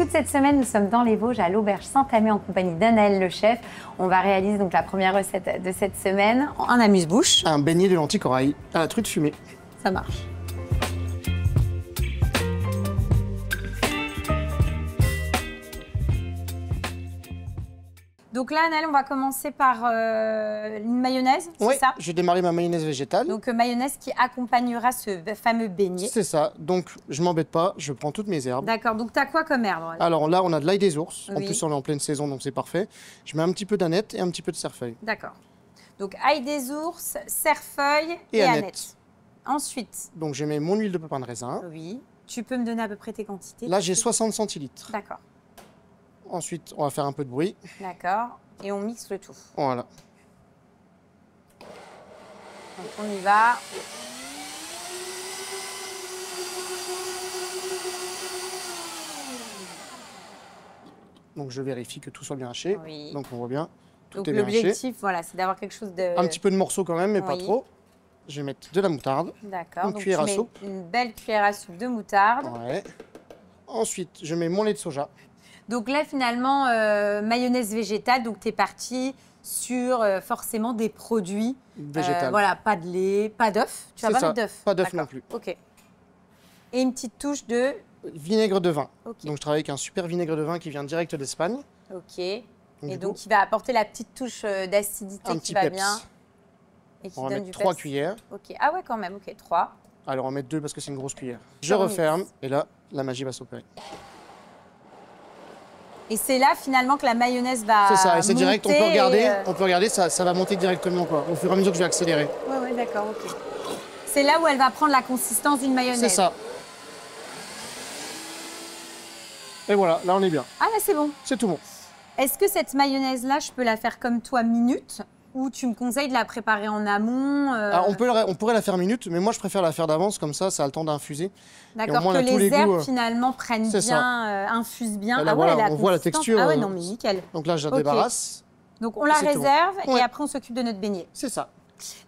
Toute cette semaine, nous sommes dans les Vosges, à l'Auberge Saint-Amé, en compagnie d'Anaël, le chef. On va réaliser donc la première recette de cette semaine, un amuse-bouche. Un beignet de lentilles corail à la truite fumée. Ça marche. Donc là, Anaël, on va commencer par une mayonnaise, Oui, c'est ça? j'ai démarré ma mayonnaise végétale. Donc mayonnaise qui accompagnera ce fameux beignet. C'est ça, donc je m'embête pas, je prends toutes mes herbes. D'accord, donc tu as quoi comme herbe? Alors là, on a de l'ail des ours. En Oui. plus, on est en pleine saison, donc c'est parfait. Je mets un petit peu d'aneth et un petit peu de cerfeuil. D'accord. Donc ail des ours, cerfeuil Et et aneth. aneth. Ensuite, Donc je mets mon huile de pépin de raisin. oui, tu peux me donner à peu près tes quantités? Là, j'ai 60 centilitres. D'accord, Ensuite, on va faire un peu de bruit. d'accord. Et on mixe le tout. Voilà. Donc on y va. Donc je vérifie que tout soit bien haché. Oui. Donc on voit bien, tout Donc est bien haché. l'objectif, voilà, c'est d'avoir quelque chose de... Un petit peu de morceaux quand même, mais pas Oui. trop. Je vais mettre de la moutarde. D'accord. une Donc cuillère tu à mets soupe. une belle cuillère à soupe de moutarde. Ouais. Ensuite, je mets mon lait de soja. Donc là, finalement, mayonnaise végétale. Donc tu es parti sur forcément des produits. Végétale. Voilà, pas de lait, pas d'œuf. Tu vas C'est pas ça, mettre d'œuf? pas d'œuf D'accord. non plus. Ok. Et une petite touche de... Vinaigre de vin. Ok. Donc je travaille avec un super vinaigre de vin qui vient direct d'Espagne. Ok. Et du donc, coup, il va apporter la petite touche d'acidité un qui petit va peps. bien. Et qui On va donne mettre du 3 peps. cuillères. Ok. Ah ouais, quand même. Ok, 3. Alors on va mettre 2 parce que c'est une grosse cuillère. Je Sur referme mix. et là, la magie va s'opérer. Et c'est là, finalement, que la mayonnaise va C'est ça, et c'est direct, on peut monter regarder, et, ça va monter directement quoi, au fur et à mesure que je vais accélérer. Ouais, d'accord, ok. C'est là où elle va prendre la consistance d'une mayonnaise. C'est ça. Et voilà, là on est bien. Ah là, c'est bon. C'est tout bon. Est-ce que cette mayonnaise-là, je peux la faire comme toi, minute, ou tu me conseilles de la préparer en amont Alors, on pourrait la faire minute, mais moi je préfère la faire d'avance, comme ça a le temps d'infuser. D'accord, et au moins, que on a tous les les herbes, goûts, finalement, prennent c'est bien, infusent bien. Et là, Ah ouais, voilà, elle a on voit la consistance. texture, Ah ouais, non, mais nickel. Donc là je la Ok. débarrasse. Donc, on la c'est tout bon. réserve et Ouais. après, on s'occupe de notre beignet. C'est ça.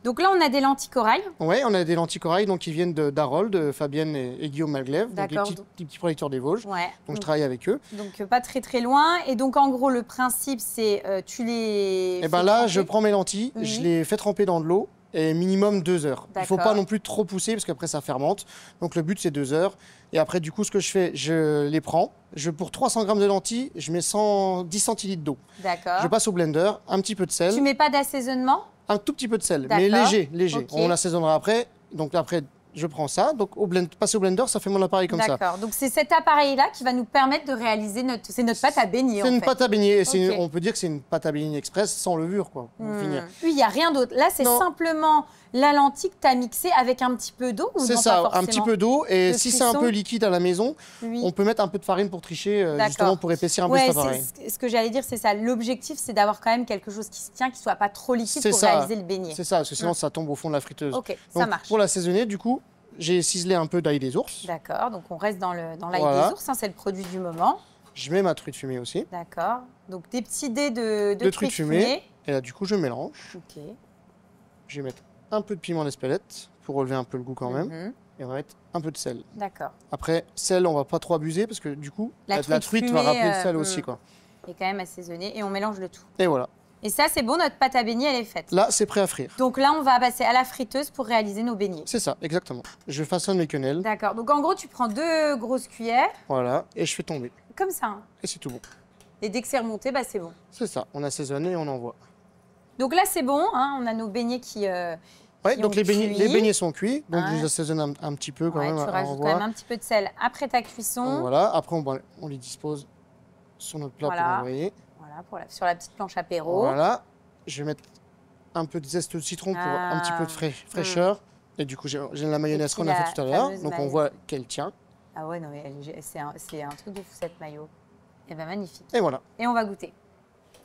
Donc là, on a des lentilles corail. Ouais, on a des lentilles corail donc, qui viennent d'Harold, de Fabienne et Guillaume Malglaive, donc les D'accord. petits producteurs des Vosges. Ouais. Donc je travaille avec eux. Donc, pas très très loin. Et donc, en gros, le principe, c'est tu les. Et ben fais là, tremper. je prends mes lentilles, Oui. je les fais tremper dans de l'eau et minimum 2 heures. Il ne faut D'accord. pas non plus trop pousser parce qu'après ça fermente. Donc le but c'est 2 heures. Et après du coup ce que je fais, je les prends. Pour 300 grammes de lentilles, je mets 110 centilitres d'eau. D'accord. Je passe au blender, un petit peu de sel, Tu mets pas d'assaisonnement? un tout petit peu de sel, mais D'accord. léger. Ok. On l'assaisonnera après. Donc après je prends ça. Donc passer au blender, ça fait mon appareil comme ça. D'accord. Donc, c'est cet appareil-là qui va nous permettre de réaliser notre... C'est notre pâte à beignet, C'est en une fait. pâte à beignet. Et Ok. on peut dire que c'est une pâte à beignet express sans levure quoi. Pour finir. Oui, il n'y a rien d'autre. Là, c'est Non. simplement la lentille que tu as mixée avec un petit peu d'eau ou C'est non, ça, pas un petit forcément peu d'eau. Et De si c'est un cuisson. peu liquide à la maison, Oui. on peut mettre un peu de farine pour tricher, D'accord. justement pour épaissir un peu Ouais, cet appareil. ce que j'allais dire, c'est ça. L'objectif, c'est d'avoir quand même quelque chose qui se tient, qui ne soit pas trop liquide C'est pour ça. réaliser le beignet. C'est ça, parce que sinon ça tombe au fond de la friteuse. Ok, ça Donc, marche. pour l'assaisonner, du coup, j'ai ciselé un peu d'ail des ours. D'accord, donc on reste dans l'ail Voilà. des ours, hein, c'est le produit du moment. Je mets ma truite fumée aussi. D'accord. Donc des petits dés de De truite truite fumée. Et là, du coup, je mélange. Ok. Je vais mettre un peu de piment d'Espelette pour relever un peu le goût quand même. Mhm. Et on va mettre un peu de sel. D'accord. Après, sel, on va pas trop abuser parce que du coup, La la truite va fumée, rappeler le sel aussi. Quoi. Et quand même assaisonné et on mélange le tout. Et voilà. Et ça, c'est bon, notre pâte à beignet, elle est faite. Là, c'est prêt à frire. Donc là, on va passer à la friteuse pour réaliser nos beignets. C'est ça, exactement. Je façonne mes quenelles. D'accord. Donc en gros, tu prends 2 grosses cuillères, Voilà. Et je fais tomber. comme ça. Hein. Et c'est tout bon. Et dès que c'est remonté, bah, c'est bon. C'est ça. On assaisonne et on envoie. Donc là, c'est bon. Hein, on a nos beignets qui. Ouais, qui donc ont les cuit. beignets sont cuits. Donc Ouais. je les assaisonne un petit peu quand Ouais, même. tu à rajoutes quand revoir. même un petit peu de sel après ta cuisson. Voilà. Après, on les dispose sur notre plat Voilà. pour envoyer. Voilà, sur la petite planche apéro. Voilà. Je vais mettre un peu de zeste de citron pour un petit peu de fraîcheur. Et du coup, j'ai la mayonnaise puis qu'on a la fait tout à l'heure. fameuse Donc on mayonnaise. voit qu'elle tient. Ah ouais, non, mais c'est un truc de fou cette maillot. Et ben magnifique. Et voilà. Et on va goûter.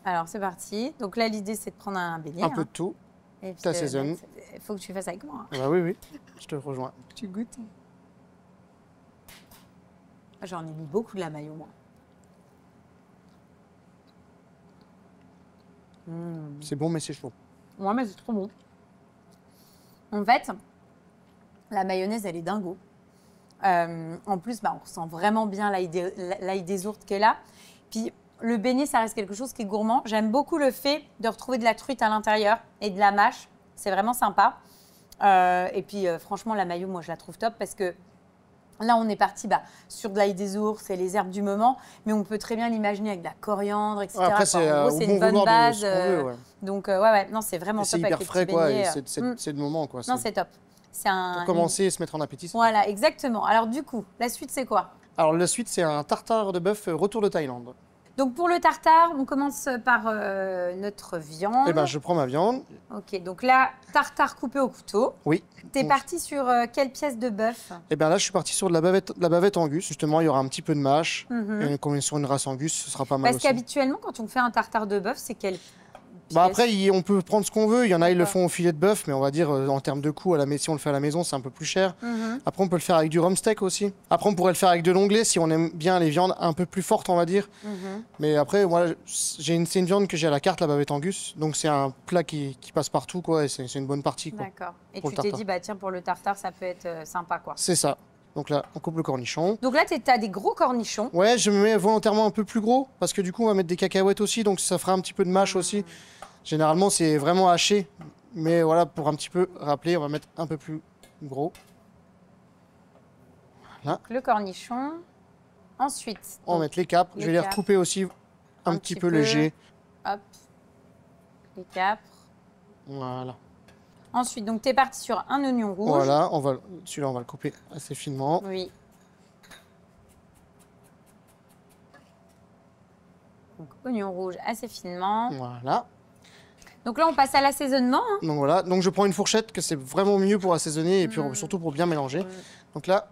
Alors c'est parti. Donc là, l'idée c'est de prendre un beignet. Un peu de tout. Et puis t'assaisonnes. il faut que tu fasses avec moi. Hein. Ah bah oui. Je te rejoins. Tu goûtes. J'en ai mis beaucoup de la maillot, moi. C'est bon, mais c'est chaud. Ouais, mais c'est trop bon. En fait, la mayonnaise, elle est dingo. En plus, bah, on sent vraiment bien l'ail des ourdes qui est là. Puis le beignet, ça reste quelque chose qui est gourmand. J'aime beaucoup le fait de retrouver de la truite à l'intérieur et de la mâche. C'est vraiment sympa. Et puis, franchement, la mayo, moi, je la trouve top parce que là, on est parti sur de l'ail des ours et les herbes du moment, mais on peut très bien l'imaginer avec de la coriandre, etc. Après, c'est en gros, c'est une bonne base. Ouais. Donc, ouais, non, c'est vraiment top. C'est hyper frais, quoi. C'est le moment, quoi. Non, c'est top. Pour commencer et se mettre en appétit. Voilà, exactement. Alors, du coup, la suite, c'est quoi? Alors, la suite, c'est un tartare de bœuf retour de Thaïlande. Donc, pour le tartare, on commence par notre viande. Eh ben, je prends ma viande. Ok, donc là, tartare coupé au couteau. Oui. T'es parti sur quelle pièce de bœuf? Eh bien là, je suis parti sur de la bavette Angus. Justement, il y aura un petit peu de mâche. Et comme on est sur une race Angus, ce sera pas mal Parce qu'habituellement, quand on fait un tartare de bœuf, c'est quelle pièce? Bah après, on peut prendre ce qu'on veut. Il y en a, ils le font au filet de bœuf, mais on va dire en termes de coût, si on le fait à la maison, c'est un peu plus cher. Après, on peut le faire avec du rump steak aussi. Après, on pourrait le faire avec de l'onglet si on aime bien les viandes un peu plus fortes, on va dire. Mais après, moi, c'est une viande que j'ai à la carte, la bavette Angus. Donc c'est un plat qui passe partout, quoi. Et c'est une bonne partie, quoi. D'accord. Et tu t'es dit, bah tiens, pour le tartare, ça peut être sympa, quoi. C'est ça. Donc là, on coupe le cornichon. Donc là, tu as des gros cornichons. Ouais, je me mets volontairement un peu plus gros parce que du coup, on va mettre des cacahuètes aussi. Donc ça fera un petit peu de mâche aussi. Généralement, c'est vraiment haché. Mais voilà, pour un petit peu rappeler, on va mettre un peu plus gros. Voilà. Donc, le cornichon. Ensuite, on va mettre les capres. Je vais les recouper aussi un petit peu léger. Hop. Les capres. Voilà. Ensuite, donc tu es parti sur un oignon rouge. Voilà, celui-là, on va le couper assez finement. Oui. Donc, oignon rouge assez finement. Voilà. Donc là, on passe à l'assaisonnement. Hein. Donc voilà, donc je prends une fourchette, que c'est vraiment mieux pour assaisonner et puis surtout pour bien mélanger. Donc là,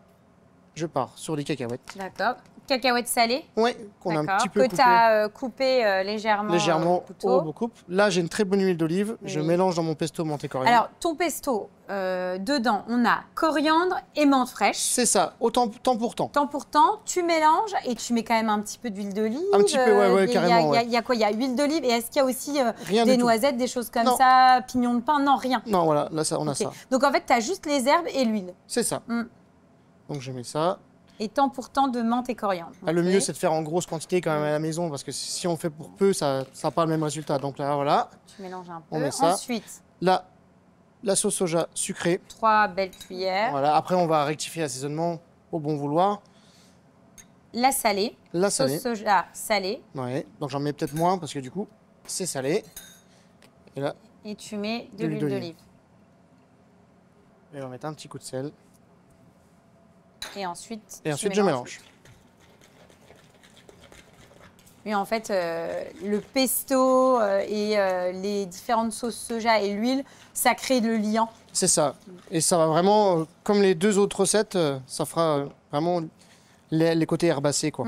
je pars sur les cacahuètes. D'accord. Cacahuètes salées. Oui, qu'on a un petit peu coupé. Que tu as coupé légèrement. Légèrement au coupe. Là, j'ai une très bonne huile d'olive. Oui. Je mélange dans mon pesto menthe et coriandre. Alors, ton pesto, dedans, on a coriandre et menthe fraîche. C'est ça, autant temps pour temps. Temps pour temps, tu mélanges et tu mets quand même un petit peu d'huile d'olive. Un petit peu, ouais, carrément. Il y a quoi? Il y a huile d'olive et est-ce qu'il y a aussi des noisettes, des choses comme ça, pignons de pain? Non, rien. Non, voilà, là, on a ça. Donc, en fait, tu as juste les herbes et l'huile. C'est ça. Donc, je mets ça. Et temps pour temps de menthe et coriandre. Ah, le mieux, c'est de faire en grosse quantité quand même à la maison parce que si on fait pour peu, ça n'a pas le même résultat. Donc là, voilà. Tu mélanges un peu. On met ça. Ensuite, là, la sauce soja sucrée. 3 belles cuillères. Voilà. Après, on va rectifier l'assaisonnement au bon vouloir. La salée. La salée. Sauce soja salée. Ouais. Donc j'en mets peut-être moins parce que du coup, c'est salé. Et là. Et tu mets de l'huile d'olive. Et on va mettre un petit coup de sel. Et ensuite, je mélange. Oui, en fait, le pesto et les différentes sauces soja et l'huile, ça crée le liant. C'est ça. Et ça va vraiment, comme les deux autres recettes, ça fera vraiment les côtés herbacés, quoi.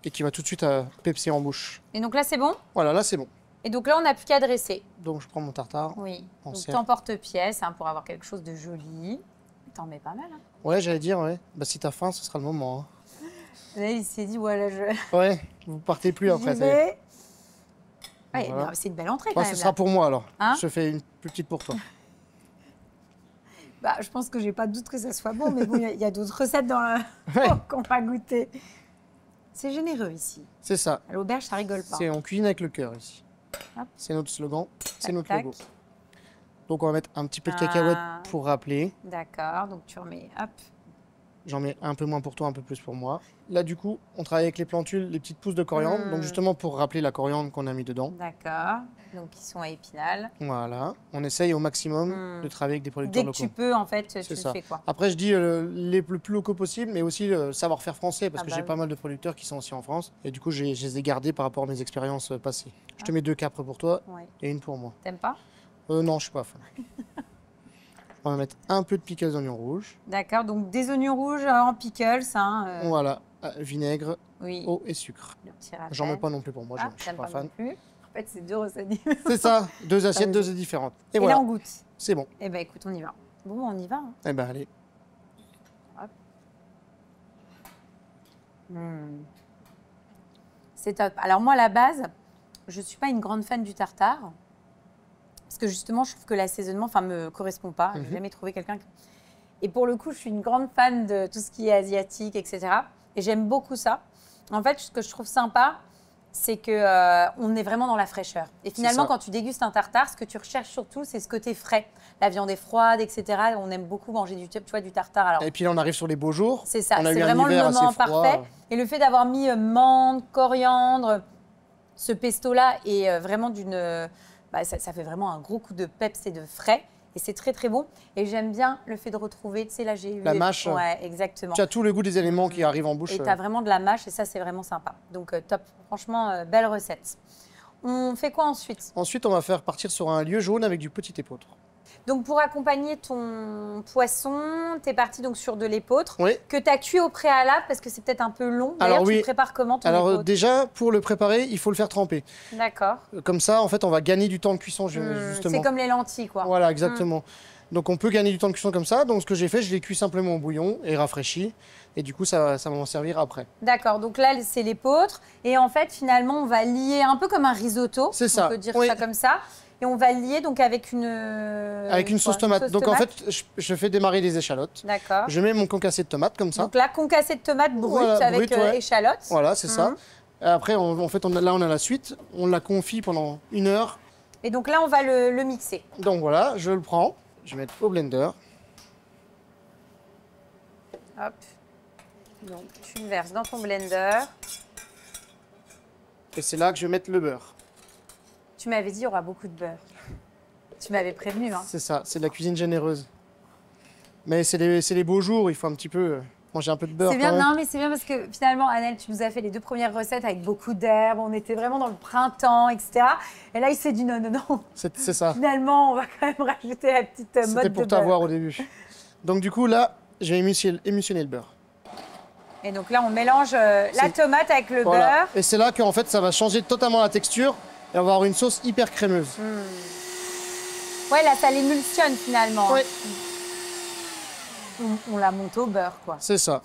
Et qui va tout de suite pepser en bouche. Et donc là, c'est bon? Voilà, là, c'est bon. Et donc là, on n'a plus qu'à dresser. Donc, je prends mon tartare. Oui. Donc, t'emporte-pièce pour avoir quelque chose de joli. T'en mets pas mal, hein? Ouais, j'allais dire, ouais. Bah, si t'as faim, ce sera le moment. Hein. Là, il s'est dit, voilà, Ouais, vous partez plus après. Ouais, voilà. c'est une belle entrée quand même. Ce sera pour moi alors. Hein? Je fais une plus petite pour toi. Bah, je pense que j'ai pas de doute que ça soit bon, mais bon, il y a d'autres recettes dans qu'on va goûter. C'est généreux ici. C'est ça. À l'auberge, ça rigole pas. On cuisine avec le cœur ici. C'est notre slogan, c'est notre logo. Donc on va mettre un petit peu de cacahuètes pour rappeler. D'accord, donc tu remets, hop. J'en mets un peu moins pour toi, un peu plus pour moi. Là du coup, on travaille avec les plantules, les petites pousses de coriandre. Donc justement pour rappeler la coriandre qu'on a mis dedans. D'accord, donc ils sont à Épinal. Voilà, on essaye au maximum de travailler avec des producteurs locaux. Dès que tu peux en fait, tu le fais quoi. Après je dis le plus locaux possible, mais aussi le savoir-faire français parce que j'ai pas mal de producteurs qui sont aussi en France. Et du coup je les ai gardés par rapport à mes expériences passées. Je te mets 2 capres pour toi et une pour moi. T'aimes pas? Non, je suis pas fan. On va mettre un peu de pickles d'oignons rouges. D'accord, donc des oignons rouges en pickles. Voilà, vinaigre, eau et sucre. J'en mets pas non plus pour moi, je suis pas fan. En fait, c'est 2 recettes. C'est ça, 2 assiettes, 2 différentes. Et voilà. Là, on goûte. C'est bon. Eh ben écoute, on y va. Bon, on y va. Hein. Eh ben allez. Hop. C'est top. Alors moi, à la base, je suis pas une grande fan du tartare. Parce que justement, je trouve que l'assaisonnement me correspond pas. Je n'ai jamais trouvé quelqu'un qui... Et pour le coup, je suis une grande fan de tout ce qui est asiatique, etc. Et j'aime beaucoup ça. En fait, ce que je trouve sympa, c'est que on est vraiment dans la fraîcheur. Et finalement, quand tu dégustes un tartare, ce que tu recherches surtout, c'est ce côté frais. La viande est froide, etc. On aime beaucoup manger du tartare. Alors, et puis là, on arrive sur les beaux jours. C'est ça, c'est vraiment le moment parfait. Et le fait d'avoir mis menthe, coriandre, ce pesto-là est vraiment ça fait vraiment un gros coup de peps et de frais. Et c'est très, très bon. Et j'aime bien le fait de retrouver, tu sais, là, j'ai eu... La mâche. Ouais, exactement. Tu as tout le goût des éléments qui arrivent en bouche. Et tu as vraiment de la mâche et ça, c'est vraiment sympa. Donc, top. Franchement, belle recette. On fait quoi ensuite? Ensuite, on va faire partir sur un lieu jaune avec du petit épeautre. Donc, pour accompagner ton poisson, tu es parti donc sur de l'épeautre que tu as cuit au préalable parce que c'est peut-être un peu long. D'ailleurs, tu le prépares comment ton épeautre? Déjà, pour le préparer, il faut le faire tremper. D'accord. Comme ça, en fait, on va gagner du temps de cuisson, justement. C'est comme les lentilles, quoi. Voilà, exactement. Donc, on peut gagner du temps de cuisson comme ça. Donc, ce que j'ai fait, je l'ai cuit simplement au bouillon et rafraîchi. Et du coup, ça va m'en servir après. D'accord. Donc là, c'est l'épeautre. Et en fait, finalement, on va lier un peu comme un risotto. C'est ça. On peut dire ça comme ça. Et on va le lier donc avec une... Avec une sauce tomate. Donc en fait, je fais démarrer les échalotes. D'accord. Je mets mon concassé de tomate comme ça. Donc là, concassé de tomate brute avec échalotes. Voilà, c'est ça. Après, en fait, là, on a la suite. On la confie pendant 1 heure. Et donc là, on va le mixer. Donc voilà, je le prends. Je vais mettre au blender. Hop. Donc tu le verses dans ton blender. Et c'est là que je vais mettre le beurre. Tu m'avais dit il y aura beaucoup de beurre. Tu m'avais prévenu. Hein. C'est ça, c'est de la cuisine généreuse. Mais c'est les beaux jours, il faut un petit peu manger un peu de beurre. C'est bien, non, mais c'est bien parce que finalement, Annelle, tu nous as fait les 2 premières recettes avec beaucoup d'herbes. On était vraiment dans le printemps, etc. Et là, il s'est dit non, non, non. C'est ça. Finalement, on va quand même rajouter la petite mode de beurre. C'était pour t'avoir au début. Donc du coup, là, je vais émulsionner le beurre. Et donc là, on mélange la tomate avec le beurre. Et c'est là qu'en fait, ça va changer totalement la texture. Et on va avoir une sauce hyper crémeuse. Ouais, là, ça l'émulsionne finalement. Oui. On la monte au beurre, quoi. C'est ça.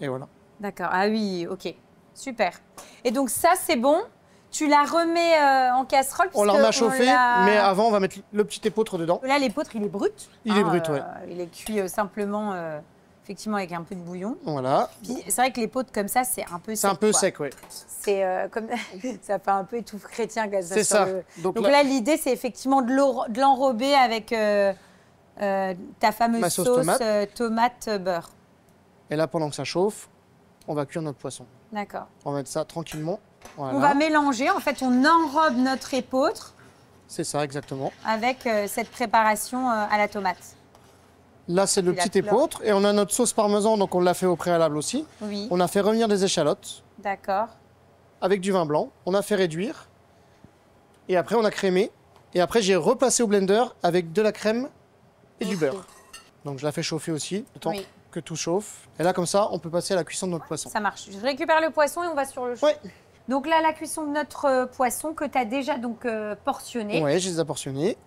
Et voilà. D'accord. Ah oui, ok. Super. Et donc ça, c'est bon. Tu la remets en casserole. On la remet à chauffer, mais avant, on va mettre le petit épeautre dedans. Là, l'épeautre, il est brut. Il est brut, ouais. Il est cuit simplement, effectivement, avec un peu de bouillon. Voilà. Puis c'est vrai que l'épeautre comme ça, c'est un peu sec. C'est un peu sec, ouais. C'est comme ça fait un peu étouffe chrétien. C'est ça. Donc là, l'idée, c'est effectivement de l'enrober avec ta fameuse sauce tomate beurre. Et là, pendant que ça chauffe, on va cuire notre poisson. D'accord. On va mettre ça tranquillement. Voilà. On va mélanger. En fait, on enrobe notre épeautre. C'est ça, exactement. Avec cette préparation à la tomate. Là, c'est le petit épeautre. Et on a notre sauce parmesan, donc on l'a fait au préalable aussi. Oui. On a fait revenir des échalotes. D'accord. Avec du vin blanc. On a fait réduire. Et après, on a crémé. Et après, j'ai repassé au blender avec de la crème et du beurre. Donc, je la fais chauffer aussi, le temps que tout chauffe. Et là, comme ça, on peut passer à la cuisson de notre poisson. Ça marche. Je récupère le poisson et on va sur le chaud. Oui. Donc là, la cuisson de notre poisson que tu as déjà donc portionné. Oui, je les ai portionnés.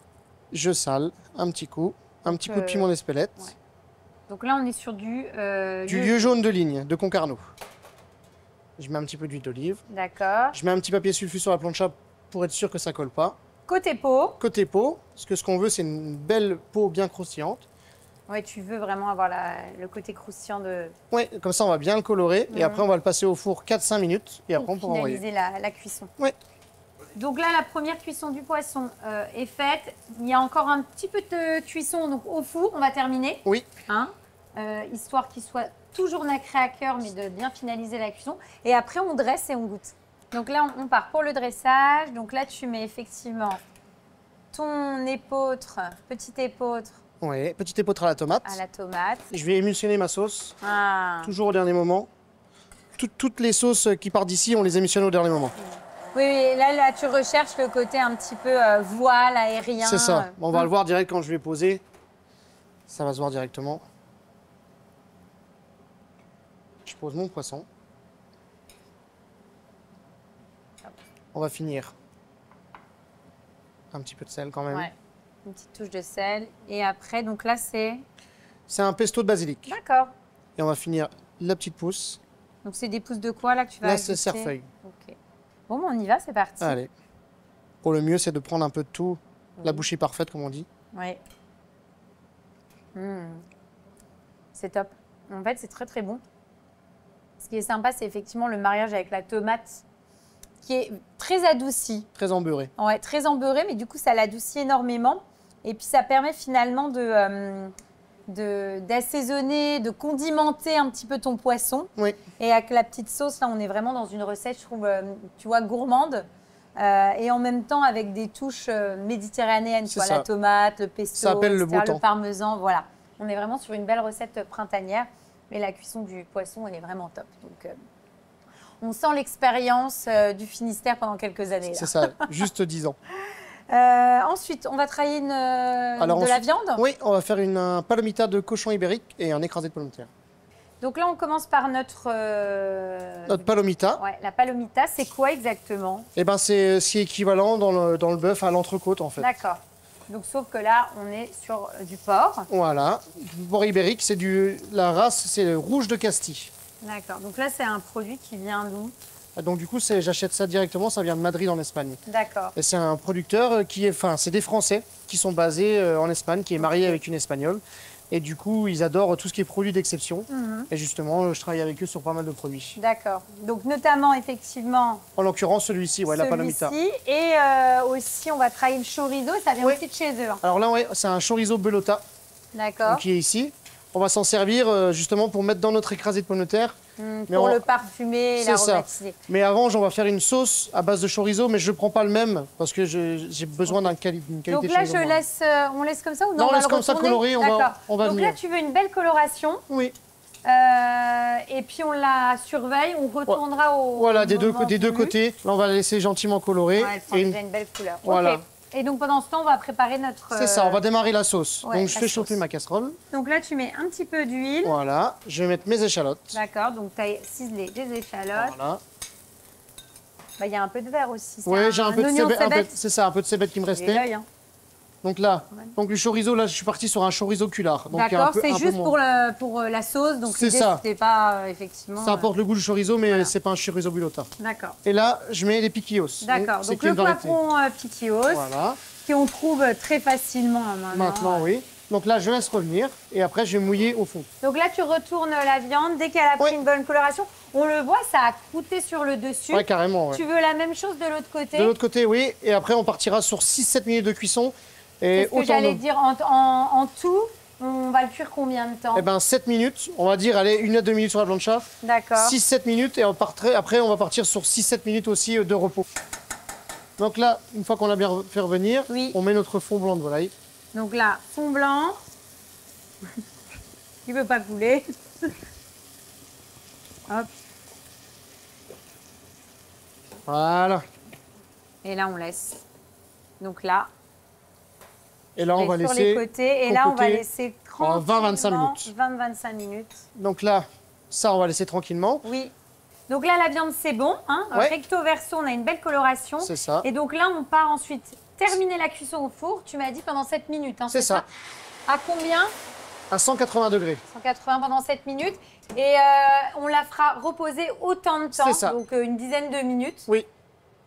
Je sale un petit coup. Un petit coup de piment d'Espelette. Ouais. Donc là, on est sur du lieu jaune de ligne, de Concarneau. Je mets un petit peu d'huile d'olive. D'accord. Je mets un petit papier sulfure sur la plancha pour être sûr que ça colle pas. Côté peau. Côté peau, parce que ce qu'on veut, c'est une belle peau bien croustillante. Oui, tu veux vraiment avoir le côté croustillant de... Oui, comme ça, on va bien le colorer. Et après, on va le passer au four 4-5 minutes. Et après, on pourra envoyer. Finaliser la cuisson. Oui. Donc là, la première cuisson du poisson est faite. Il y a encore un petit peu de cuisson donc au four. On va terminer. Oui. Hein, histoire qu'il soit toujours nacré à cœur, mais de bien finaliser la cuisson. Et après, on dresse et on goûte. Donc là, on part pour le dressage. Donc là, tu mets effectivement ton épeautre, petit épeautre. Oui, petit épeautre à la tomate. À la tomate. Je vais émulsionner ma sauce. Ah. Toujours au dernier moment. Toutes les sauces qui partent d'ici, on les émulsionne au dernier moment. Oui, là, tu recherches le côté un petit peu voile, aérien. C'est ça. On va le voir direct quand je vais poser. Ça va se voir directement. Je pose mon poisson. On va finir. Un petit peu de sel quand même. Ouais. Une petite touche de sel. Et après, donc là, c'est... C'est un pesto de basilic. D'accord. Et on va finir la petite pousse. Donc c'est des pousses de quoi là que tu vas ajouter? Là, c'est cerfeuil. Ok. Bon, on y va, c'est parti. Allez. Pour le mieux, c'est de prendre un peu de tout. La bouchée parfaite, comme on dit. Oui. C'est top. En fait, c'est très très bon. Ce qui est sympa, c'est effectivement le mariage avec la tomate qui est très adoucie. Très embeurré. Ouais, très embeurré, mais du coup, ça l'adoucit énormément. Et puis, ça permet finalement d'assaisonner, de condimenter un petit peu ton poisson. Oui. Et avec la petite sauce, là, on est vraiment dans une recette, je trouve, tu vois, gourmande. Et en même temps, avec des touches méditerranéennes, tu vois, la tomate, le pesto, ça appelle le beau temps. Le parmesan, voilà. On est vraiment sur une belle recette printanière. Mais la cuisson du poisson, elle est vraiment top. Donc, on sent l'expérience du Finistère pendant quelques années. C'est ça, juste 10 ans. Ensuite, on va travailler de la viande. Oui, on va faire un palomita de cochon ibérique et un écrasé de pommes de terre. Donc là, on commence par notre palomita. Ouais, la palomita, c'est quoi exactement? Eh ben, c'est équivalent dans le bœuf à l'entrecôte, en fait. D'accord. Donc, sauf que là, on est sur du porc. Voilà. Du porc ibérique, la race, c'est le rouge de Castille. D'accord. Donc là, c'est un produit qui vient d'où? Donc du coup, j'achète ça directement, ça vient de Madrid en Espagne. D'accord. Et c'est un producteur c'est des Français qui sont basés en Espagne, qui est marié avec une Espagnole. Et du coup, ils adorent tout ce qui est produit d'exception. Et justement, je travaille avec eux sur pas mal de produits. D'accord. Donc notamment, effectivement... En l'occurrence, celui-ci, ouais, la palomita. Et aussi, on va travailler le chorizo, ça vient aussi de chez eux. Alors là, ouais, c'est un chorizo Bellota. D'accord. Qui est ici. On va s'en servir justement pour mettre dans notre écrasé de pommes de terre. Pour le parfumer et l'aromatiser. Mais avant, on va faire une sauce à base de chorizo, mais je ne prends pas le même parce que j'ai besoin d'une qualité de chorizo. Donc là, on laisse comme ça ou non? Non, on laisse comme ça coloré, on va Donc là, tu veux une belle coloration. Oui. Et puis on la surveille, on retournera au. Voilà, des deux côtés. Là, on va la laisser gentiment colorer. Ouais, elle sent déjà une belle couleur. Voilà. Okay. Et donc pendant ce temps, on va préparer notre... C'est ça, on va démarrer la sauce. Ouais, donc je fais chauffer ma casserole. Donc là, tu mets un petit peu d'huile. Voilà, je vais mettre mes échalotes. D'accord, donc tu as ciselé des échalotes. Voilà. Bah, y a un peu de verre aussi. Oui, j'ai un peu de cébette. C'est ça, un peu de cébette qui me restait. Donc là, le chorizo, là, je suis parti sur un chorizo culard. D'accord, c'est juste pour la sauce. Donc c'est ça. C'était pas effectivement. Ça apporte le goût du chorizo, mais c'est pas un chorizo Bellota. D'accord. Et là, je mets les piquillos. D'accord. Donc le poivron piquillos, voilà, qu'on trouve très facilement maintenant. Oui. Donc là, je laisse revenir et après, je vais mouiller au fond. Donc là, tu retournes la viande dès qu'elle a pris une bonne coloration. On le voit, ça a croûté sur le dessus. Oui, carrément. Ouais. Tu veux la même chose de l'autre côté? De l'autre côté, oui. Et après, on partira sur 6-7 minutes de cuisson. C'est ce que j'allais dire. En tout, on va le cuire combien de temps? Eh bien, 7 minutes. On va dire, allez, 1 à 2 minutes sur la plancha. D'accord. 6-7 minutes. Et après, on va partir sur 6-7 minutes aussi de repos. Donc là, une fois qu'on a bien fait revenir, on met notre fond blanc de volaille. Donc là, fond blanc. Il ne veut pas couler. Hop. Voilà. Et là, on laisse. Donc là. Et là, on va laisser. Sur les côtés. Et là, on va laisser tranquillement. 20-25 minutes. 20-25 minutes. Donc là, ça, on va laisser tranquillement. Oui. Donc là, la viande, c'est bon. Hein. Recto verso, on a une belle coloration. C'est ça. Et donc là, on part ensuite terminer la cuisson au four. Tu m'as dit pendant 7 minutes. Hein, c'est ça. À combien? À 180 degrés. 180 pendant 7 minutes. Et on la fera reposer autant de temps. C'est ça. Donc une dizaine de minutes. Oui.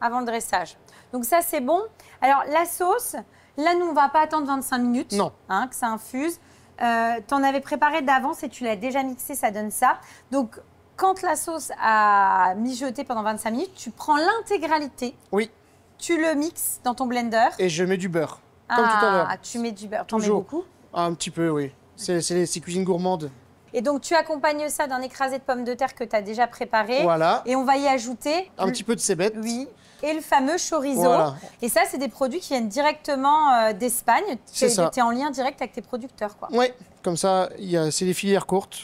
Avant le dressage. Donc ça, c'est bon. Alors, la sauce, là, nous, on ne va pas attendre 25 minutes. Non. Hein, que ça infuse. Tu en avais préparé d'avance et tu l'as déjà mixé, ça donne ça. Donc, quand la sauce a mijoté pendant 25 minutes, tu prends l'intégralité. Oui. Tu le mixes dans ton blender. Et je mets du beurre, comme tout à l'heure. Ah, tu mets du beurre. T'en mets Toujours. beaucoup? Un petit peu, oui. C'est cuisine gourmande. Et donc, tu accompagnes ça d'un écrasé de pommes de terre que tu as déjà préparé. Voilà. Et on va y ajouter... Un petit peu de cébette. Oui. Et le fameux chorizo. Voilà. Et ça, c'est des produits qui viennent directement d'Espagne. C'est ça. Tu es en lien direct avec tes producteurs, quoi. Oui, comme ça, c'est des filières courtes.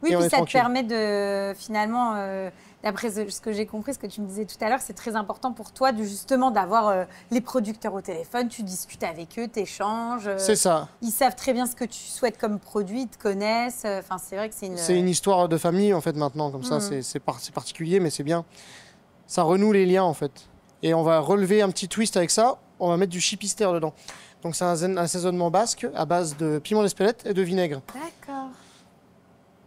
Oui, puis ça te permet de, finalement, d'après ce que j'ai compris, ce que tu me disais tout à l'heure, c'est très important pour toi justement d'avoir les producteurs au téléphone. Tu discutes avec eux, tu échanges. C'est ça. Ils savent très bien ce que tu souhaites comme produit, ils te connaissent. Enfin, c'est vrai que c'est une... C'est une histoire de famille, en fait, maintenant. Comme ça, c'est particulier, mais c'est bien. Ça renoue les liens, en fait. Et on va relever un petit twist avec ça. On va mettre du chipister dedans. Donc, c'est un assaisonnement basque à base de piment d'Espelette et de vinaigre. D'accord.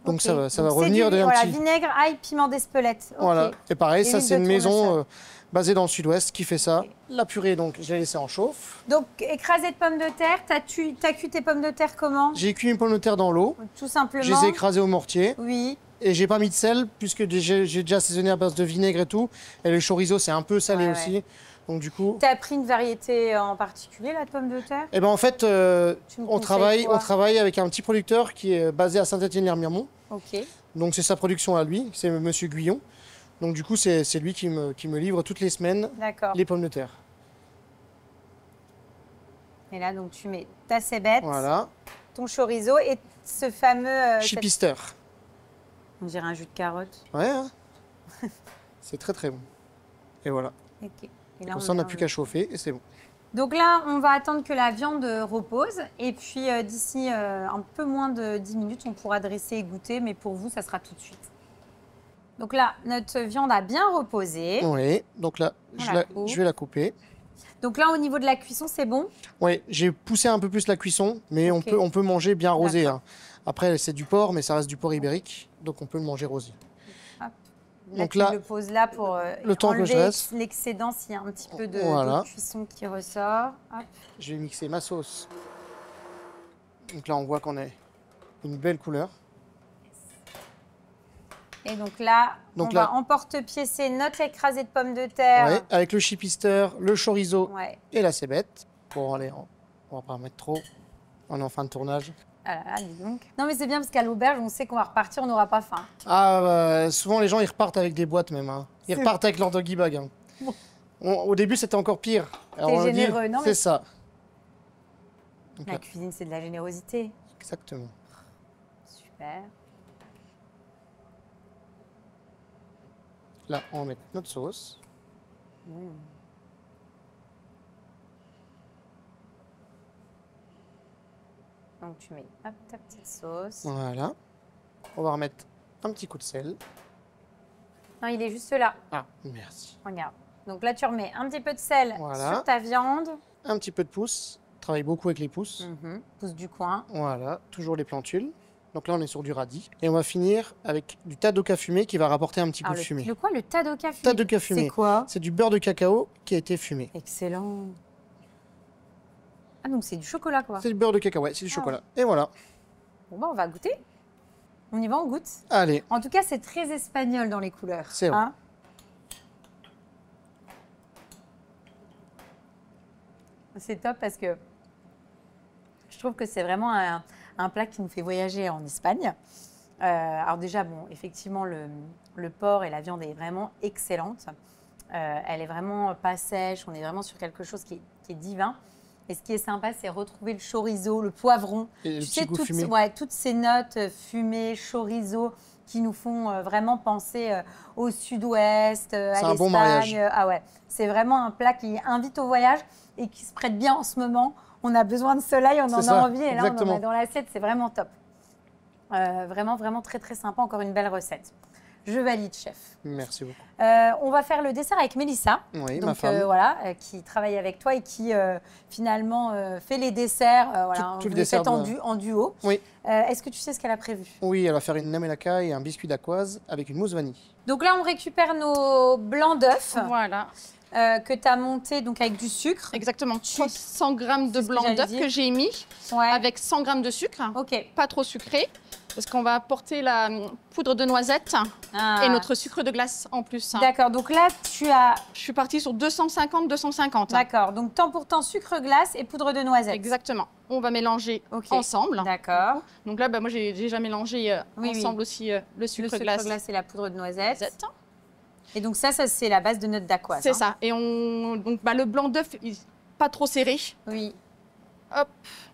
Donc Ok. ça va Donc, revenir c'est d'un voilà, petit... vinaigre, ail, piment d'Espelette. Ok. Voilà. Et pareil, Et ça l'huile c'est de une maison tournesol. basée dans le sud-ouest qui fait ça. Ok. La purée, donc je l'ai laissée en chauffe. Donc, écrasé de pommes de terre, t'as cuit tes pommes de terre comment? J'ai cuit une pomme de terre dans l'eau. Tout Je simplement. les ai écrasées au mortier. Oui. Et j'ai pas mis de sel puisque j'ai déjà assaisonné à base de vinaigre et tout. Et le chorizo c'est un peu salé Ouais, aussi. ouais. Donc du coup... T'as pris une variété en particulier, la de pommes de terre? Et ben en fait, Tu me on conseilles quoi? travaille avec un petit producteur qui est basé à Saint-Étienne-l'Hermiermont. Ok. Donc c'est sa production à lui, c'est Monsieur Guyon. Donc du coup c'est lui qui me livre toutes les semaines D'accord. les pommes de terre. Et là, donc, tu mets ta cébette, Voilà. ton chorizo et ce fameux... Chipister. On dirait un jus de carotte. Ouais. Hein. C'est très très bon. Et voilà. Ok. Et là, Comme ça on n'a mélange. plus qu'à chauffer et c'est bon. Donc là, on va attendre que la viande repose. Et puis, d'ici un peu moins de 10 minutes, on pourra dresser et goûter. Mais pour vous, ça sera tout de suite. Donc là, notre viande a bien reposé. Oui. Donc là, On la coupe. je vais la couper. Donc là, au niveau de la cuisson, c'est bon? Oui, j'ai poussé un peu plus la cuisson, mais Ok. on peut manger bien rosé. D'accord. Hein. Après, c'est du porc, mais ça reste du porc ibérique, donc on peut le manger rosé. Là, Donc tu là, le poses là pour le temps que je enlever reste. l'excédent s'il y a un petit peu Voilà. de cuisson qui ressort. Hop. Je vais mixer ma sauce. Donc là, on voit qu'on a une belle couleur. Et donc là, Donc on là- va emporte-piécer notre écrasé de pommes de terre. Ouais, avec le chipister, le chorizo Ouais. et la cébette. Bon, allez, on va pas en mettre trop. On est en fin de tournage. Ah là là, dis donc. Non, mais c'est bien parce qu'à l'auberge, on sait qu'on va repartir, on n'aura pas faim. Ah, bah, souvent les gens ils repartent avec des boîtes même. Hein. Ils C'est- repartent avec leur doggy bag. Hein. Bon. Au début, c'était encore pire. Alors, T'es on dit, généreux, non, mais- c'est ça. Donc La là, cuisine, c'est de la générosité. exactement. Super. Là, on va mettre notre sauce. Donc tu mets hop, ta petite sauce. Voilà. On va remettre un petit coup de sel. Non, il est juste là. Ah, merci. Regarde. Donc là, tu remets un petit peu de sel Voilà. sur ta viande. Un petit peu de pouce. Travaille beaucoup avec les pouces. Pouce du coin. Voilà, toujours les plantules. Donc là, on est sur du radis. Et on va finir avec du tadoka fumé qui va rapporter un petit goût Alors, de fumé. le quoi? Le tadoka fumé. Tadoka fumé. C'est quoi? C'est du beurre de cacao qui a été fumé. Excellent. Ah, donc c'est du chocolat, quoi. C'est du beurre de cacao, ouais, c'est du chocolat. Et voilà. Bon, bah, on va goûter. On y va, on goûte. Allez, En tout cas, c'est très espagnol dans les couleurs. C'est vrai. C'est top parce que je trouve que c'est vraiment un plat qui nous fait voyager en Espagne. Alors déjà, bon, effectivement, le porc et la viande est vraiment excellente. Elle est vraiment pas sèche. On est vraiment sur quelque chose qui est divin. Et ce qui est sympa, c'est retrouver le chorizo, le poivron. et le Tu petit sais, goût fumé. toutes ces notes fumées, chorizo, qui nous font vraiment penser au sud-ouest, à C'est un bon l'Espagne. mariage. Ah ouais, c'est vraiment un plat qui invite au voyage et qui se prête bien en ce moment. On a besoin de soleil, on en C'est a ça, envie et là, on en exactement. a dans l'assiette. C'est vraiment top. Vraiment, vraiment très, très sympa. Encore une belle recette. Je valide, chef. Merci beaucoup. On va faire le dessert avec Mélissa. Oui, Donc, ma femme. voilà, qui travaille avec toi et qui finalement fait les desserts. Voilà, tout le vous les faites dessert en duo. Oui. Est-ce que tu sais ce qu'elle a prévu? Oui, elle va faire une namelaka et un biscuit d'aquoise avec une mousse vanille. Donc là, on récupère nos blancs d'œufs Voilà, que tu as montés donc avec du sucre. exactement. 100 grammes de C'est ce que blanc j'allais d'œuf dire. que j'ai mis Ouais. avec 100 grammes de sucre, Ok. pas trop sucré, parce qu'on va apporter la poudre de noisette Ah. et notre sucre de glace en plus. D'accord. Donc là, tu as. Je suis partie sur 250-250. D'accord. Donc temps pour temps, sucre glace et poudre de noisette. Exactement. On va mélanger Ok. ensemble. D'accord. Donc là, moi, j'ai déjà mélangé Oui, oui. ensemble aussi le sucre, Le sucre glace et la poudre de noisette. noisette. Et donc ça c'est la base de notre dacquoise. C'est hein. ça. Et donc le blanc d'œuf, pas trop serré. Oui. Hop.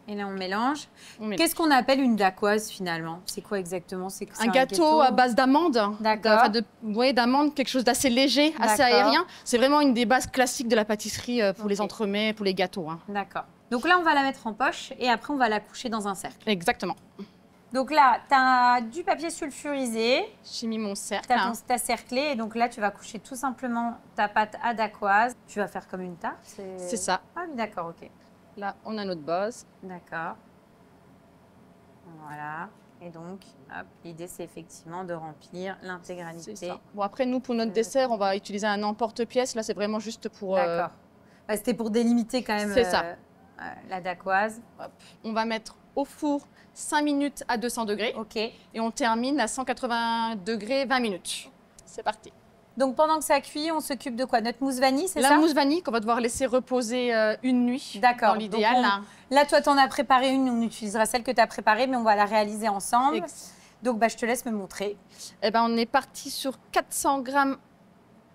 Et là, on mélange. On met Qu'est-ce qu'on appelle une dacquoise finalement? C'est quoi exactement? C'est un gâteau à base d'amandes. D'accord. Enfin, d'amandes, quelque chose d'assez léger, assez D'accord. aérien. C'est vraiment une des bases classiques de la pâtisserie pour les Ok. entremets, pour les gâteaux. Hein. D'accord. Donc là, on va la mettre en poche et après, on va la coucher dans un cercle. Exactement. Donc là, tu as du papier sulfurisé, J'ai mis mon cercle. tu as cerclé et donc là, tu vas coucher tout simplement ta pâte à dacquoise. Tu vas faire comme une tarte. C'est ça. Ah oui, d'accord, ok. Là, on a notre base. D'accord. Voilà. Et donc, hop, l'idée, c'est effectivement de remplir C'est l'intégralité. ça. Bon, après, nous, pour notre dessert, on va utiliser un emporte-pièce. Là, c'est vraiment juste pour... D'accord. Bah, c'était pour délimiter quand même C'est ça. la dacquoise. Hop. On va mettre au four 5 minutes à 200 degrés. OK. Et on termine à 180 degrés 20 minutes. C'est parti. Donc, pendant que ça cuit, on s'occupe de quoi? Notre mousse vanille, c'est La ça? mousse vanille qu'on va devoir laisser reposer une nuit. D'accord. Dans l'idéal. Donc, là, toi, tu en as préparé une. On utilisera celle que tu as préparée, mais on va la réaliser ensemble. Donc, bah, je te laisse me montrer. Eh ben, on est parti sur 400 grammes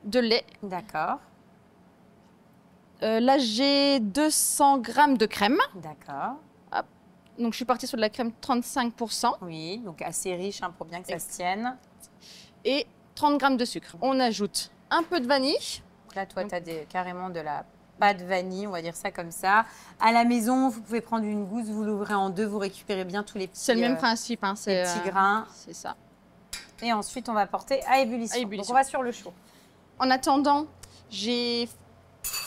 de lait. D'accord. Là, j'ai 200 grammes de crème. D'accord. Donc, je suis partie sur de la crème 35%. Oui, donc assez riche hein, pour bien que ça se tienne. Et 30 grammes de sucre. On ajoute un peu de vanille. Donc là, toi, tu as carrément de la pâte vanille, on va dire ça comme ça. À la maison, vous pouvez prendre une gousse, vous l'ouvrez en deux, vous récupérez bien tous les petits, C'est le même principe. Hein, les petits grains. C'est ça. Et ensuite, on va porter à ébullition. Donc, on va sur le chaud. En attendant, j'ai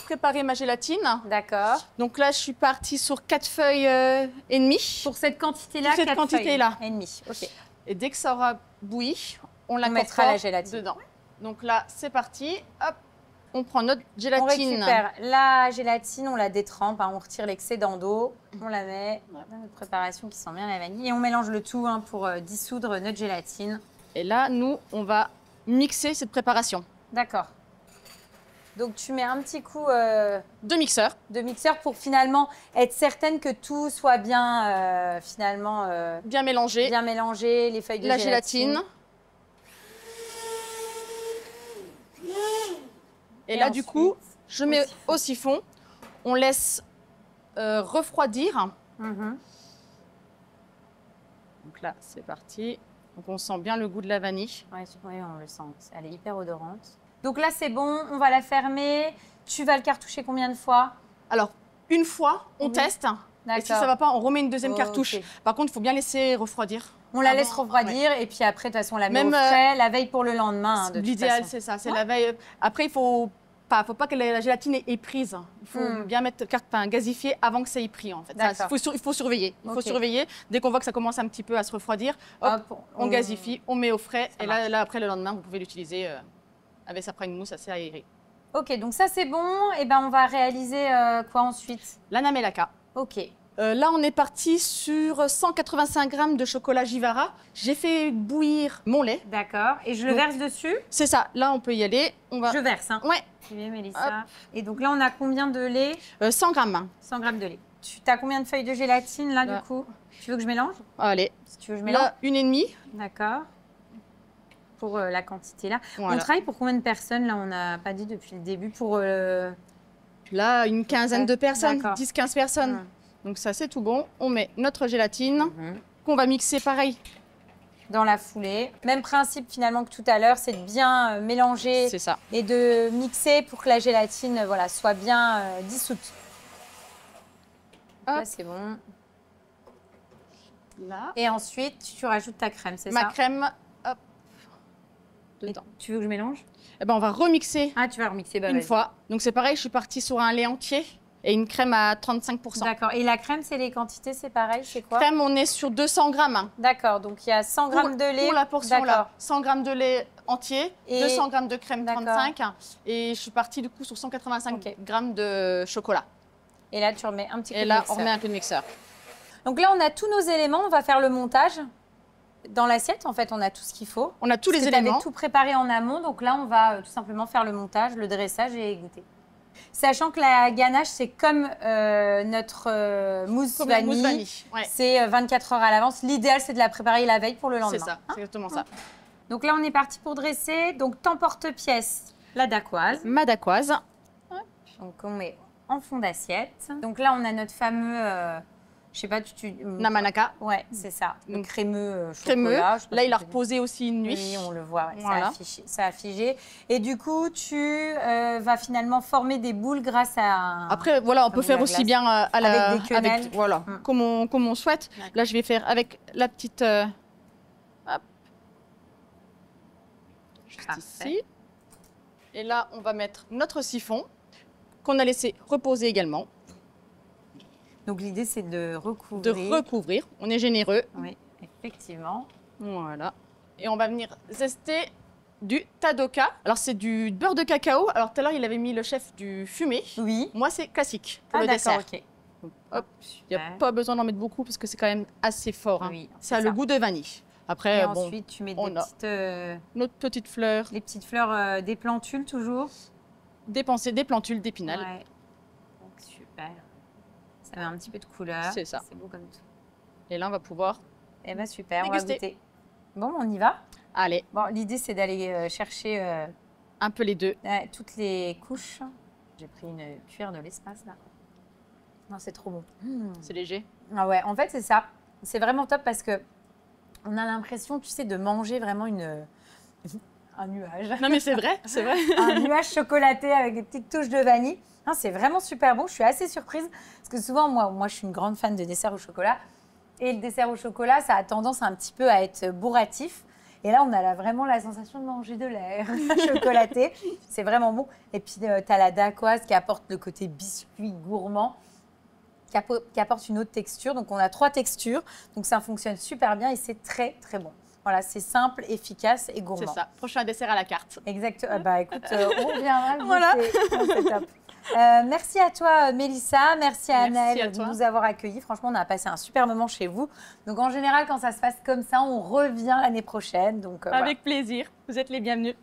préparé ma gélatine. D'accord. Donc là, je suis partie sur 4 feuilles et demie. Pour cette quantité-là, Pour cette 4 quantité-là. feuilles et demie. OK. Et dès que ça aura bouilli, on la mettra la gélatine dedans. Donc là, c'est parti. Hop, on prend notre On gélatine. récupère la gélatine, on la détrempe, hein, on retire l'excédent d'eau, on la met dans notre préparation qui sent bien la vanille et on mélange le tout hein, pour dissoudre notre gélatine. Et là, nous, on va mixer cette préparation. D'accord. Donc tu mets un petit coup Deux mixeurs. de mixeur pour finalement être certaine que tout soit bien Bien mélangé. bien mélangé, les feuilles de La gélatine. gélatine. Et là, du coup, je mets au siphon. On laisse refroidir. Mhm. Donc là, c'est parti. Donc on sent bien le goût de la vanille. Ouais, on le sent. Elle est hyper odorante. Donc là, c'est bon, on va la fermer. Tu vas le cartoucher combien de fois? Alors, une fois, on Mhm. teste. Et si D'accord. ça va pas, on remet une deuxième Ok. cartouche. Par contre, il faut bien laisser refroidir. On la Avant, laisse refroidir et puis après, de toute façon, on la met Même, au frais la veille pour le lendemain. Hein, de toute L'idéal, façon. c'est ça. C'est Ouais. la veille. Après, il faut pas que la gélatine ait prise. Il faut bien mettre gazifier avant que ça ait pris, en fait. Ça, D'accord. il faut surveiller. Il faut Ok. surveiller. Dès qu'on voit que ça commence un petit peu à se refroidir, hop, Hop, on gazifie, on met au frais. Ça Et là, après, le lendemain, vous pouvez l'utiliser avec ça prend une mousse assez aérée. Ok, donc ça, c'est bon. Et ben, on va réaliser quoi ensuite? La namelaka. Ok. Là, on est parti sur 185 grammes de chocolat Givara. J'ai fait bouillir mon lait. D'accord. Et je le Donc- verse dessus? C'est ça. Là, on peut y aller. On va. Je verse, hein. Ouais. Très bien, Mélissa. Et donc là, on a combien de lait? 100 grammes. 100 grammes de lait. Tu as combien de feuilles de gélatine là, Là. du coup? Tu veux que je mélange? Allez. Si tu veux que je mélange. Là, une et demie. D'accord. Pour la quantité là. On Voilà. travaille pour combien de personnes là? On n'a pas dit depuis le début pour. Là, une quinzaine de personnes. D'accord. 10-15 personnes. Mhm. Donc ça, c'est tout bon. On met notre gélatine Mhm. qu'on va mixer pareil. Dans la foulée. Même principe finalement que tout à l'heure, c'est de bien mélanger C'est ça. et de mixer pour que la gélatine voilà, soit bien dissoute. Hop. Là, c'est bon. Là. Et ensuite, tu rajoutes ta crème, c'est Ma ça? crème, hop, Et dedans. tu veux que je mélange? Eh ben, on va remixer Ah, tu vas remixer bah, une vas-y. fois. Donc c'est pareil, je suis partie sur un lait entier et une crème à 35%. D'accord. Et la crème, c'est les quantités, c'est pareil, c'est quoi? Crème, on est sur 200 grammes. D'accord, donc il y a 100 grammes de lait. Pour la portion là, D'accord. 100 grammes de lait entier, Et- 200 grammes de crème D'accord. 35 et je suis partie du coup sur 185 Ok. grammes de chocolat. Et là, tu remets un petit coup Et de là, mixeur. on remet un peu de mixeur. Donc là, on a tous nos éléments. On va faire le montage. Dans l'assiette, en fait, on a tout ce qu'il faut. On a tous Parce les que t'avais éléments. tout préparé en amont. Donc là, on va tout simplement faire le montage, le dressage et égoutter. Sachant que la ganache, c'est comme notre mousse Comme la vanille. mousse vanille. Ouais. C'est 24 heures à l'avance. L'idéal, c'est de la préparer la veille pour le lendemain. C'est ça, c'est exactement ça. Donc là, on est parti pour dresser. Donc, t'emporte-pièce, la dacquoise. Ma dacquoise. Donc, on met en fond d'assiette. Donc là, on a notre fameux, je sais pas, Namanaka. Ouais, c'est ça. Le Donc, crémeux Crémeux. chocolat. je sais pas Là, si il a on peut dire. reposé aussi une nuit. Oui, on le voit, ouais, Voilà. ça a figé. Et du coup, tu vas finalement former des boules grâce à... Après, voilà, on peut Comme faire la aussi glace. bien à la, Avec des quenelles. voilà, Mm. comme on souhaite. D'accord. Là, je vais faire avec la petite, hop, juste Parfait. ici. Et là, on va mettre notre siphon qu'on a laissé reposer également, Donc l'idée, c'est de de recouvrir. recouvrir. On est généreux. Oui, effectivement. Voilà. Et on va venir zester du Tadoka. Alors, c'est du beurre de cacao. Alors, tout à l'heure, il avait mis le chef du fumé. Oui. Moi, c'est classique pour le D'accord, dessert. ok. Hop, il n'y a Super. pas besoin d'en mettre beaucoup parce que c'est quand même assez fort. Hein. Oui, Ça a le goût de vanille. Après, Et bon, ensuite, tu mets on des a petites, notre petite fleur, les petites fleurs des plantules toujours. des plantules d'épinal. Ouais. Donc, super. Ça met un petit peu de couleur. C'est ça. C'est beau comme tout. Et là, on va pouvoir... Eh ben super, on va Déguster. goûter. Bon, on y va. Allez, Bon, l'idée, c'est d'aller chercher un peu les deux. toutes les couches. J'ai pris une cuillère de l'espace, là. Non, c'est trop bon. C'est léger. Ah ouais, en fait, c'est ça. C'est vraiment top parce que on a l'impression, tu sais, de manger vraiment un nuage. Non, mais c'est vrai, c'est vrai. Un nuage chocolaté avec des petites touches de vanille. Hein, c'est vraiment super bon. Je suis assez surprise parce que souvent, moi, je suis une grande fan de dessert au chocolat. Et le dessert au chocolat, ça a tendance un petit peu à être bourratif. Et là, on a vraiment la sensation de manger de l'air chocolaté. C'est vraiment bon. Et puis, tu as la dacquoise qui apporte le côté biscuit gourmand, qui apporte une autre texture. Donc, on a 3 textures. Donc, ça fonctionne super bien et c'est très, très bon. Voilà, c'est simple, efficace et gourmand. C'est ça. Prochain dessert à la carte. Exactement. Bah, écoute, on reviendra. Voilà. C'est top. Merci à toi, Mélissa. Merci à Merci Anaëlle à de toi. nous avoir accueillis. Franchement, on a passé un super moment chez vous. Donc, en général, quand ça se passe comme ça, on revient l'année prochaine. Donc, voilà. Avec plaisir. Vous êtes les bienvenus.